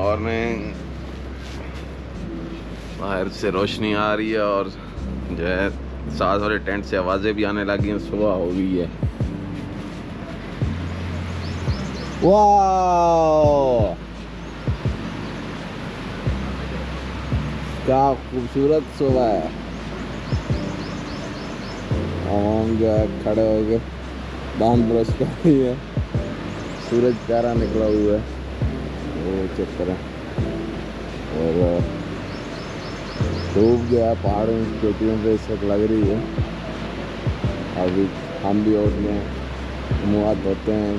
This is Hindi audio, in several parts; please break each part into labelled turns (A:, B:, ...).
A: मॉर्निंग। बाहर से रोशनी आ रही है और जो है साथ वाले टेंट से आवाज़ें भी आने लगी हैं। सुबह हो गई है। वाह क्या खूबसूरत सुबह है। हम जो है खड़े हो गए, दांत ब्रश कर रही है, सूरज प्यारा निकला हुआ है, वो चेक करें। और धूप जो है पहाड़ों की चोटियों पे इस वक्त लग रही है। अभी हम भी उठ गए, मुँह हाथ धोते हैं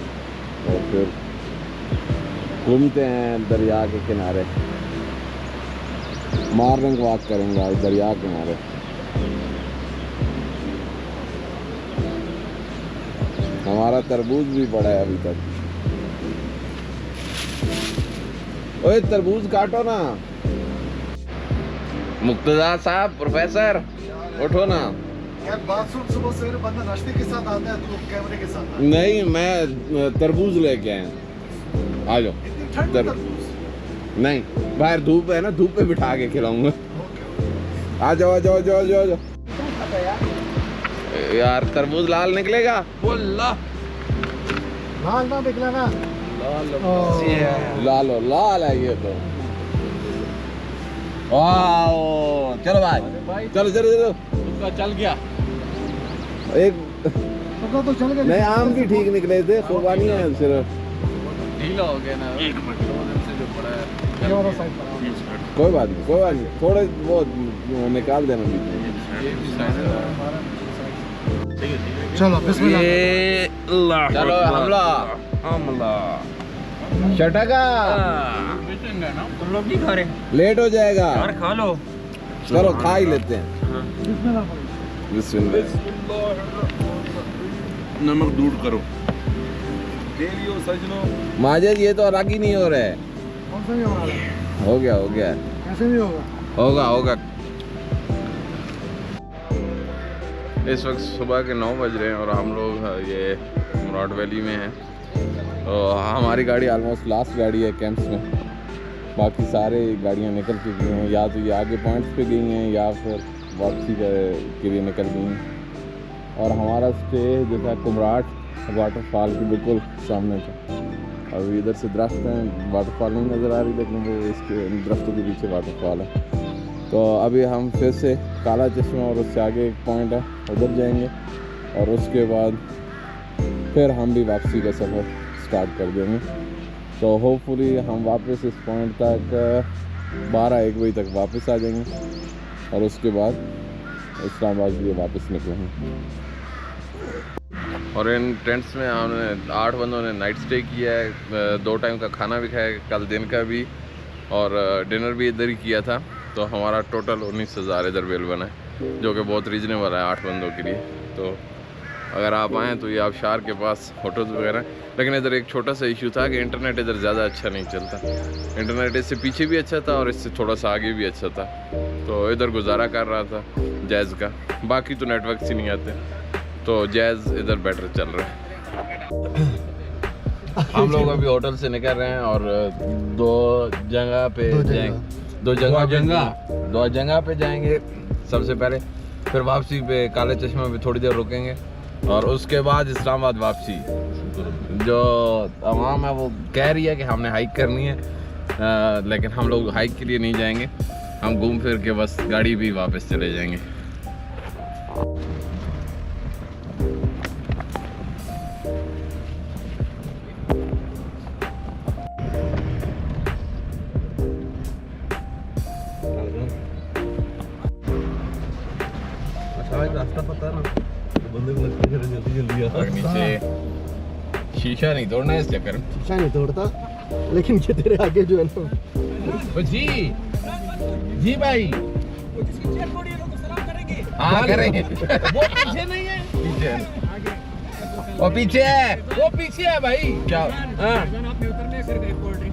A: और फिर घूमते हैं दरिया के किनारे। मॉर्निंग वॉक करेंगे आज दरिया किनारे। हमारा तरबूज भी पड़ा है अभी तक। ओए तरबूज काटो ना। मुक्तदा साहब, प्रोफेसर उठो ना।
B: यार बाथरूम सुबह सवेरे बंदा नाश्ते के साथ आता है तो कैमरे के साथ आता है।
A: नहीं, मैं तरबूज लेके आया। आ जाओ।
B: तरबूज
A: नहीं, बाहर धूप है ना, धूप पे बिठा के खिलाऊंगा। आ जाओ आ जाओ आ जाओ आ जाओ। यार तरबूज लाल निकलेगा।
B: लाल ना निकला ना।
A: लाल लाल है ये तो। वाओ, चलो भाई चलो चलो चलो।
C: उसका चल गया
A: एक
B: तो चल गया।
A: नहीं, आम भी ठीक निकले थे, कुर्बानी है सिर्फ।
C: ढीला हो गया ना। एक मिनट से जो पड़ा है
B: ये वाला साइड पर
A: कोई बात नहीं कोई बात नहीं, थोड़े वो निकाल देना बीच में।
C: ये भी साइड
B: चलो बिस्मिल्लाह।
A: चलो हमला शटका।
C: तुम लोग नहीं खा रहे?
A: लेट हो जाएगा
C: यार खा लो।
A: चलो खा ही लेते हैं।
B: बिस्मिल्लाह।
A: बिस्मिल्लाह।
C: नमक दूर करो। दे लियो सजनो।
A: माजिद ये तो अलग ही नहीं हो रहा है।
B: कौन सा नहीं हो रहा है?
A: हो गया हो गया।
B: ऐसे नहीं होगा।
A: होगा होगा। इस वक्त सुबह के 9 बज रहे हैं और हम लोग ये मुराद वैली में हैं। तो हमारी गाड़ी ऑलमोस्ट लास्ट गाड़ी है कैंप्स में। बाकी सारे गाड़ियाँ निकल चुकी हैं, या तो ये आगे पॉइंट्स पे गई हैं या फिर वापसी के लिए निकल गई हैं। और हमारा स्टे जो था कुमराट वाटरफॉल के बिल्कुल सामने था। अभी इधर से दरख्त हैं, वाटरफॉल नहीं नज़र आ रही, लेकिन वो इसके दरख्तों के पीछे वाटरफॉल है। तो अभी हम फिर से काला चश्मा और उससे आगे एक पॉइंट है, उधर जाएंगे और उसके बाद फिर हम भी वापसी का सफ़र स्टार्ट कर देंगे। तो होपफुली हम वापस इस पॉइंट तक 12-1 बजे तक वापस आ जाएंगे और उसके बाद इस्लामाबाद के लिए वापस निकलेंगे। और इन टेंट्स में हमने 8 बंदों ने नाइट स्टे किया है। 2 टाइम का खाना भी खाया, कल दिन का भी, और डिनर भी इधर ही किया था। तो हमारा टोटल 19,000 इधर बिल बना है, जो कि बहुत रीजनेबल है 8 बंदों के लिए। तो अगर आप आएँ तो ये आबशार के पास होटल्स वगैरह। लेकिन इधर एक छोटा सा इशू था कि इंटरनेट इधर ज़्यादा अच्छा नहीं चलता। इंटरनेट इससे पीछे भी अच्छा था और इससे थोड़ा सा आगे भी अच्छा था। तो इधर गुजारा कर रहा था जैज़ का। बाकी तो नेटवर्क ही नहीं आते, तो जैज़ इधर बेटर चल रहा है। हम लोग अभी होटल से निकल रहे हैं और 2 जगह पे जाएंगे। 2 जगह पे जाएंगे सबसे पहले, फिर वापसी पे काले चश्मा पे थोड़ी देर रुकेंगे और उसके बाद इस्लामाबाद वापसी। जो आवाम है वो कह रही है कि हमने हाइक करनी है, लेकिन हम लोग हाइक के लिए नहीं जाएंगे। हम घूम फिर के बस गाड़ी भी वापस चले जाएंगे।
C: रास्ता पता ना बंदे को लगता है जल्दी जल्दी आ।
A: नीचे शीशा नहीं तोड़ना है इस चक्कर में।
B: शीशा नहीं तोड़ता, लेकिन ये तेरे आगे जो है ना।
A: जी भाई,
C: जिसकी चेयर थोड़ी है तो सलाम करेंगे।
A: हाँ करेंगे।
C: वो पीछे नहीं है,
A: पीछे वो पीछे है,
C: वो पीछे है भाई।
A: क्या? हाँ
C: आपने उतरने फिर एक कोल्ड ड्रिंक।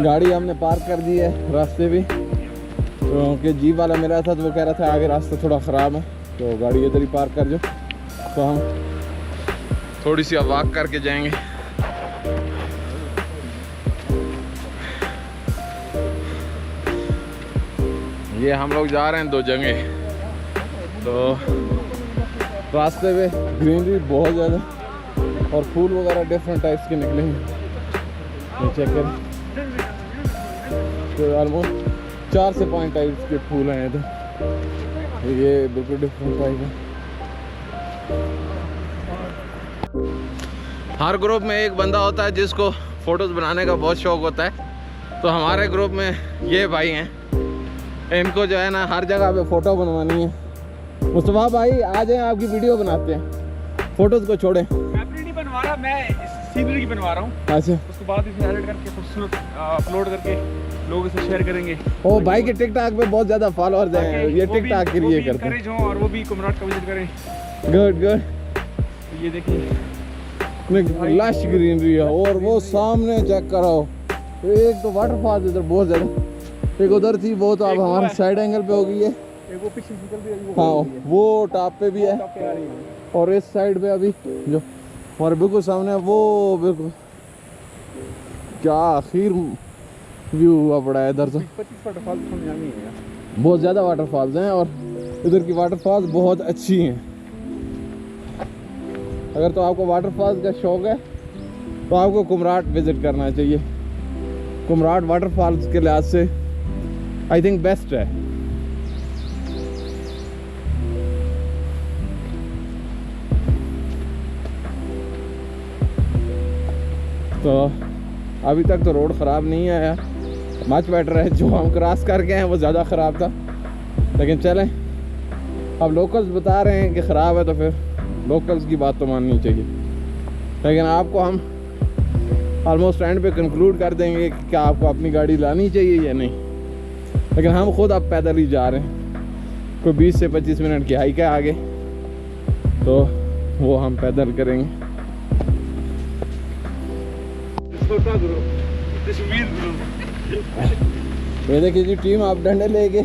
A: गाड़ी हमने पार्क कर दी है रास्ते भी, क्योंकि जीप वाला मेरा था तो वो कह रहा था आगे रास्ता थोड़ा ख़राब है तो गाड़ी इधर ही पार्क कर दो। तो हम थोड़ी सी वॉक करके जाएंगे। ये हम लोग जा रहे हैं 2 जगह, तो रास्ते पे ग्रीनरी बहुत ज़्यादा और फूल वगैरह डिफरेंट टाइप्स के निकले हैं। ये चेक करें, तो ऑलमोस्ट 4 से 5 टाइप्स के फूल हैं इधर। ये बिल्कुल डिफरेंट टाइप है। हर ग्रुप में एक बंदा होता है जिसको फ़ोटोज़ बनाने का बहुत शौक़ होता है, तो हमारे ग्रुप में ये भाई हैं, इनको जो है ना हर जगह पे फ़ोटो बनवानी है। मुस्तफा भाई आ जाएं, आपकी वीडियो बनाते हैं, फ़ोटोज़ को छोड़ें।
D: मैं अपनी नहीं बनवा रहा, मैं सीनरी की बनवा रहा हूँ।
A: अच्छा,
D: उसके बाद इसे एडिट करके खूबसूरत अपलोड करके लोग इसे शेयर करेंगे।
A: ओ भाई के टिकटॉक पे बहुत ज़्यादा फॉलोअर्स हैं, ये टिकटॉक के लिए करते हैं।
D: हो और वो भी कुमराट का विजिट करें।
A: Good good.
D: तो ये देखिए
A: लश ग्रीनरी है, और वो सामने चेक करो, एक तो वाटरफॉल इधर बहुत ज़्यादा, एक उधर थी वो तो अब हमारे साइड एंगल पे हो गई है।
D: एक वो पीछे निकल रही है,
A: हाँ वो टॉप पे भी है,
D: टॉप पे आ रही है।
A: और इस साइड पे अभी जो हमारे बिल्कुल सामने है वो बिल्कुल क्या आखिर व्यू हुआ पड़ा है इधर। तो
D: 25 वाटरफॉल नहीं है,
A: बहुत ज़्यादा वाटरफॉल्स हैं और इधर की वाटरफॉल्स बहुत अच्छी हैं। अगर तो आपको वाटरफॉल्स का शौक़ है तो आपको कुमराट विज़िट करना चाहिए। कुमराट वाटरफॉल्स के लिहाज से आई थिंक बेस्ट है। तो अभी तक तो रोड ख़राब नहीं आया, मच बेटर है। जो हम क्रॉस करके हैं वो ज़्यादा ख़राब था, लेकिन चलें, अब लोकल्स बता रहे हैं कि ख़राब है तो फिर लोकल्स की बात तो माननी चाहिए। लेकिन आपको हम ऑलमोस्ट एंड पे कंक्लूड कर देंगे कि क्या आपको अपनी गाड़ी लानी चाहिए या नहीं। लेकिन हम खुद अब पैदल ही जा रहे हैं, कोई 20 से 25 मिनट की हाइक है आगे, तो वो हम पैदल करेंगे।
D: छोटा ग्रुप, कश्मीर ग्रुप।
A: ये देखिए जी, टीम आप डंडे लेके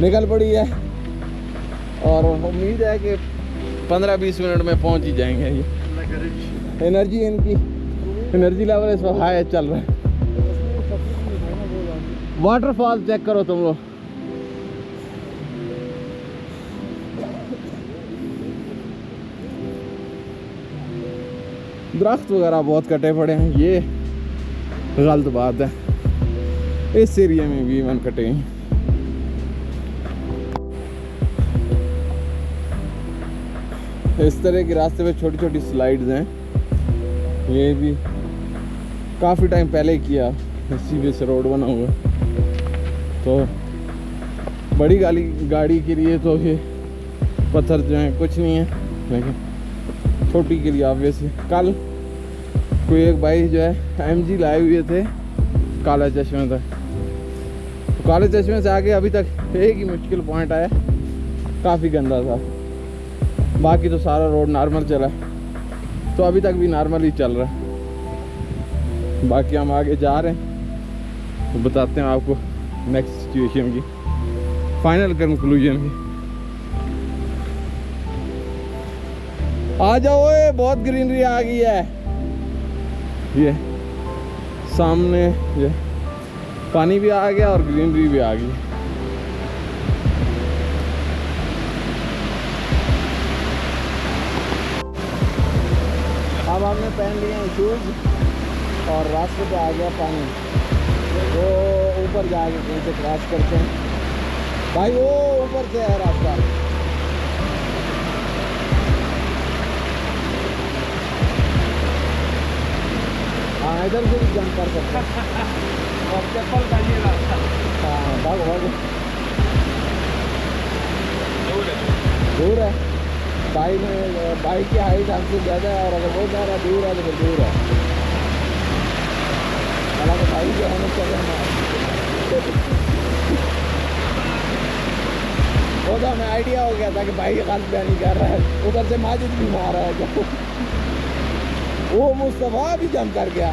A: निकल पड़ी है और उम्मीद है कि 15-20 मिनट में पहुंच ही जाएंगे। ये एनर्जी, इनकी एनर्जी लेवल इस वक्त हाई चल रहा है। वाटरफॉल चेक करो तुम लोग, दरख्त वगैरह बहुत कटे पड़े हैं, ये गलत बात है। इस एरिया में भी इवन कटे हैं। इस तरह के रास्ते पे छोटी छोटी स्लाइड्स हैं, ये भी काफ़ी टाइम पहले किया, सीबीएस से रोड बना हुआ। तो बड़ी गाड़ी के लिए तो ये पत्थर जो हैं कुछ नहीं है, लेकिन छोटी के लिए ऑब्वियसली। कल कोई एक भाई जो है एमजी लाए हुए थे काला चश्मे तक, तो काले चश्मे से आगे अभी तक एक ही मुश्किल पॉइंट आया, काफ़ी गंदा था, बाकी तो सारा रोड नॉर्मल चला है। तो अभी तक भी नॉर्मल ही चल रहा है। बाकी हम आगे जा रहे हैं, तो बताते हैं आपको नेक्स्ट सिचुएशन की, फाइनल कंक्लूजन की। आ जाओ, बहुत ग्रीनरी आ गई है। ये सामने ये पानी भी आ गया और ग्रीनरी भी आ गई। अब हमने पहन लिए हैं शूज़ और रास्ते पे आ गया पानी, तो ऊपर जाके कहीं से क्रॉस करते हैं। भाई वो ऊपर से है रास्ता, हाँ इधर से भी जंप कर सकते हैं।
D: और चप्पल का ये रास्ता,
A: हाँ भागो दूर है। बाइक की हाइट हमसे ज़्यादा है और अगर वो ज़्यादा दूर है तो फिर दूर है। हालांकि बाइक जो होने चाहिए वो तो हमें आइडिया हो गया था कि बाइक गलत बयानी कर रहा है। उधर से माजिद भी मार रहा है, वो मुस्तफा भी जंप कर गया।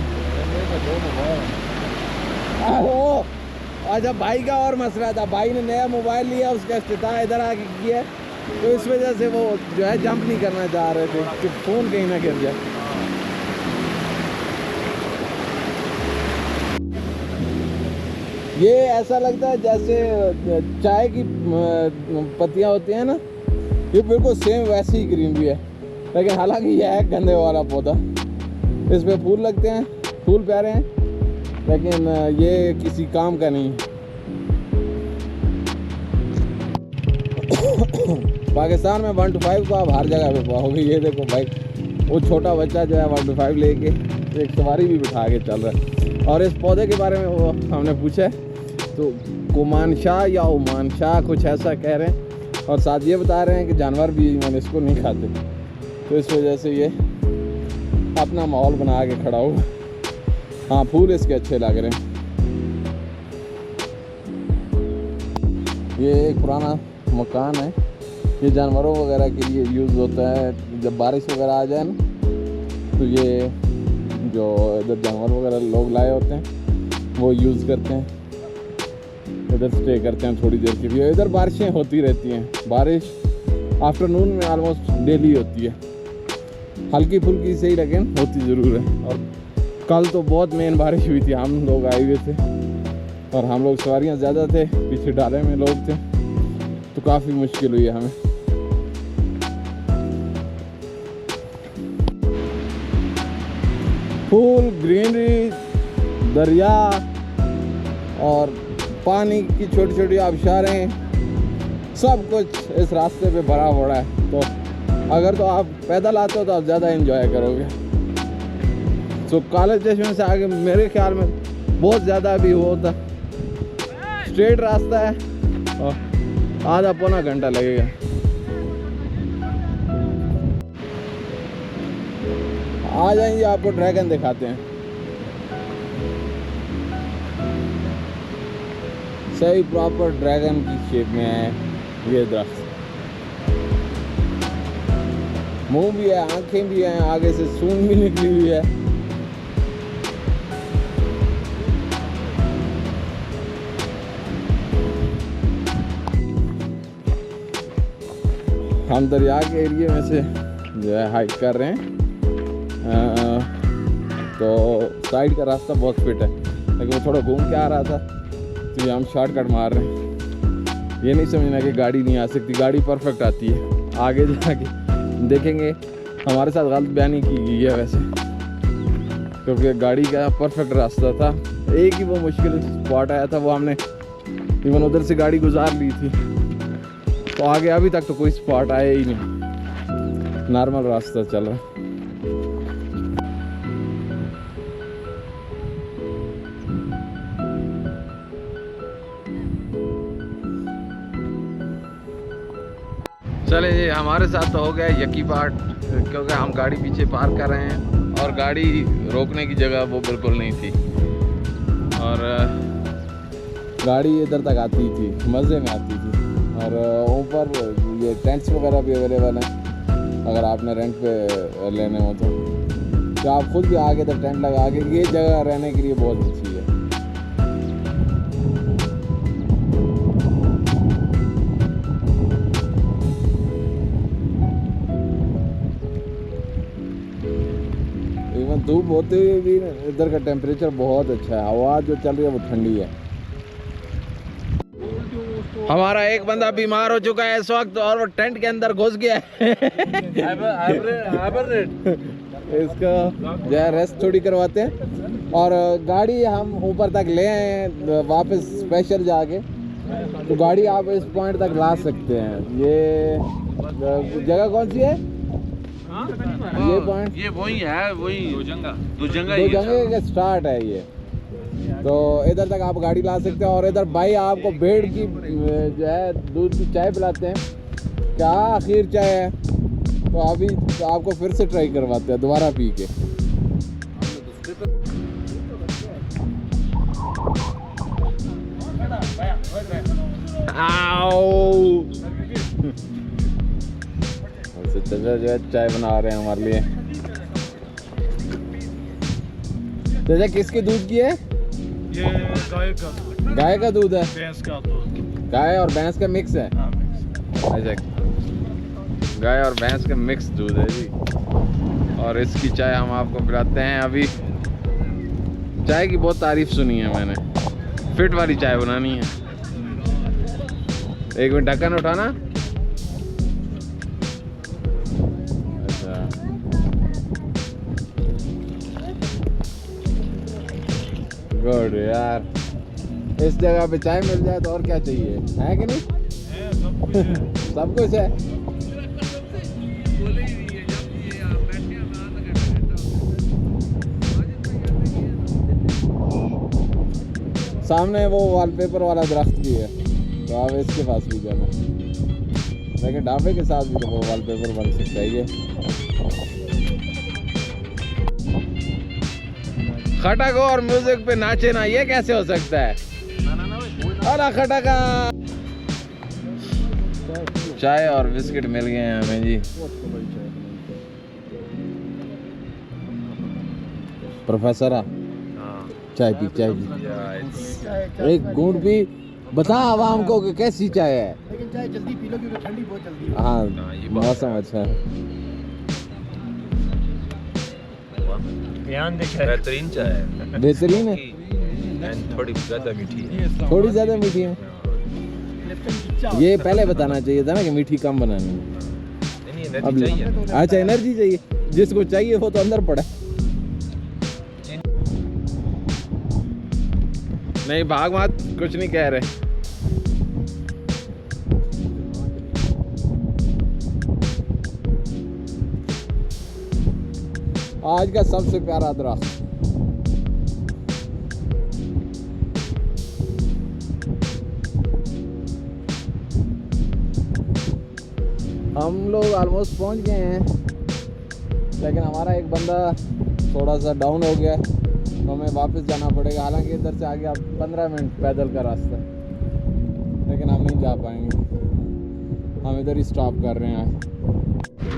A: अच्छा भाई का और मसला था, भाई ने नया मोबाइल लिया, उसका इफ्तिताह इधर आके किया, तो इस वजह से वो जो है जंप नहीं करना चाह रहे थे कि फ़ोन कहीं ना गिर जाए। ये ऐसा लगता है जैसे चाय की पत्तियाँ होती हैं ना, ये बिल्कुल सेम वैसी ही ग्रीन भी है, लेकिन हालांकि यह है गंदे वाला पौधा। इस पे फूल लगते हैं, फूल प्यारे हैं, लेकिन ये किसी काम का नहीं है। पाकिस्तान में 1 to 5 को आप हर जगह पे पाओगे। ये देखो भाई, वो छोटा बच्चा जो है 1 to 5 लेके एक सवारी भी बिठा के चल रहा है। और इस पौधे के बारे में वो हमने पूछा है, तो कुमान शाह या उमान शाह कुछ ऐसा कह रहे हैं, और साथ ये बता रहे हैं कि जानवर भी मैंने इसको नहीं खाते, तो इस वजह से ये अपना माहौल बना के खड़ा हुआ। हाँ, फूल इसके अच्छे लग रहे हैं। ये एक पुराना मकान है, ये जानवरों वगैरह के लिए यूज़ होता है। जब बारिश वगैरह आ जाए ना, तो ये जो इधर जानवर वगैरह लोग लाए होते हैं वो यूज़ करते हैं, इधर स्टे करते हैं थोड़ी देर के लिए। इधर बारिशें होती रहती हैं, बारिश आफ्टरनून में ऑलमोस्ट डेली होती है, हल्की फुल्की से ही लेकिन होती ज़रूर है। और कल तो बहुत मेन बारिश हुई थी, हम लोग आए हुए थे और हम लोग सवारियाँ ज़्यादा थे, पीछे डाले में लोग थे, तो काफ़ी मुश्किल हुई है हमें। फूल, ग्रीनरी, दरिया और पानी की छोटी छोटी आबशारें, सब कुछ इस रास्ते पे भरा पड़ा है। तो अगर तो आप पैदल आते हो तो आप ज़्यादा एंजॉय करोगे। तो कॉलेज स्टेशन से आगे मेरे ख्याल में बहुत ज़्यादा भी वो होता, स्ट्रेट रास्ता है और आधा पौना घंटा लगेगा। आ जाएंगे, आपको ड्रैगन दिखाते हैं। सही प्रॉपर ड्रैगन की शेप में है ये दरख्त, मुंह भी है, आंखें भी हैं, आगे से सूंड भी निकली हुई है। हम दरिया के एरिया में से जो है हाइक कर रहे हैं, तो साइड का रास्ता बहुत फिट है, लेकिन वो थोड़ा घूम के आ रहा था, तो ये हम शॉर्टकट मार रहे हैं। ये नहीं समझना कि गाड़ी नहीं आ सकती, गाड़ी परफेक्ट आती है। आगे जाके देखेंगे, हमारे साथ गलत बयानी की गई है वैसे, क्योंकि गाड़ी का परफेक्ट रास्ता था। एक ही वो मुश्किल स्पॉट आया था, वो हमने इवन उधर से गाड़ी गुजार ली थी, तो आगे अभी तक तो कोई स्पॉट आया ही नहीं, नॉर्मल रास्ता चल रहा है। चले जी, हमारे साथ तो हो गया यकी पार्ट, क्योंकि हम गाड़ी पीछे पार्क कर रहे हैं और गाड़ी रोकने की जगह वो बिल्कुल नहीं थी, और गाड़ी इधर तक आती थी, मज़े में आती थी। और ऊपर ये टेंट्स वगैरह भी अवेलेबल हैं, अगर आपने रेंट पे लेने हो तो आप खुद भी आगे तक टेंट लगा के, ये जगह रहने के लिए बहुत अच्छी है। इवन धूप होते हुए भी इधर का टेम्परेचर बहुत अच्छा है, हवा जो चल रही है वो ठंडी है। हमारा एक बंदा बीमार हो चुका है इस वक्त, और वो टेंट के अंदर घुस गया है। इसका जो है रेस्ट थोड़ी करवाते हैं, और गाड़ी हम ऊपर तक ले आए हैं वापस स्पेशल जाके, तो गाड़ी आप इस पॉइंट तक ला सकते हैं। ये जगह कौन सी है? ये पॉइंट,
C: ये वही है, वही दो जंगा
A: का स्टार्ट है ये, तो इधर तक आप गाड़ी ला सकते हैं। और इधर भाई आपको भेड़ की जो है दूध की चाय पिलाते हैं, क्या आखिर चाय है, तो अभी आपको फिर से ट्राई करवाते हैं दोबारा पी के। आओ चाचा जो है चाय बना रहे हैं हमारे लिए। चाचा किसके दूध की है?
B: ये गाय का दूध,
A: गाय का दूध है,
B: भैंस का दूध।
A: गाय और भैंस का मिक्स है।
B: हाँ, मिक्स।
A: अच्छा, गाय और भैंस का मिक्स दूध है जी। और इसकी चाय हम आपको पिलाते हैं। अभी चाय की बहुत तारीफ सुनी है मैंने, फिट वाली चाय बनानी है। एक मिनट, ढक्कन उठाना। अच्छा, गुड यार, इस जगह पे चाय मिल जाए तो और क्या चाहिए, है कि नहीं?
B: है, सब कुछ है।
A: सब कुछ है। सामने वो वॉलपेपर वाला दरख्त भी है, तो आप इसके पास भी जाना। लेकिन ढाबे के साथ भी तो वो वॉलपेपर बन सकता है। ये खटक और म्यूजिक पे नाचे ना, ये कैसे हो सकता है? अला खटका। चाय और बिस्किट मिल गए हैं हमें जी। प्रोफेसर चाय पी, चाय पी, एक घूंट पी, बता आवाम को कि कैसी चाय है।
B: लेकिन चाय जल्दी पी लो क्योंकि ठंडी बहुत जल्दी है।
A: हाँ, मौसम अच्छा है।
B: ध्यान देखिए,
E: बेहतरीन चाय है,
A: बेहतरीन है,
E: एंड थोड़ी ज़्यादा मीठी है।
A: थोड़ी ज़्यादा मीठी है। ये पहले बताना चाहिए था ना कि मीठी कम बनानी है।
E: नहीं,
A: अब
E: एनर्जी चाहिए।
A: अच्छा, एनर्जी चाहिए, जिसको चाहिए वो तो अंदर पड़ा है। नहीं भाग मत, कुछ नहीं कह रहे। आज का सबसे प्यारा दरख्त। हम लोग ऑलमोस्ट पहुंच गए हैं, लेकिन हमारा एक बंदा थोड़ा सा डाउन हो गया, तो हमें वापस जाना पड़ेगा। हालांकि इधर से आगे आप 15 मिनट पैदल का रास्ता है, लेकिन हम नहीं जा पाएंगे। हम इधर ही स्टॉप कर रहे हैं।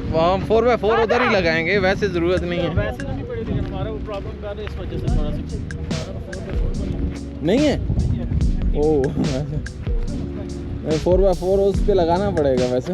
A: हम 4x4 उधर ही लगाएंगे, वैसे ज़रूरत नहीं है।
B: वैसे तो नहीं पड़ेगी, हमारा वो प्रॉब्लम कर रहे हैं, इस वजह से थोड़ा सा
A: नहीं है, ओह 4x4 उस पे लगाना पड़ेगा वैसे।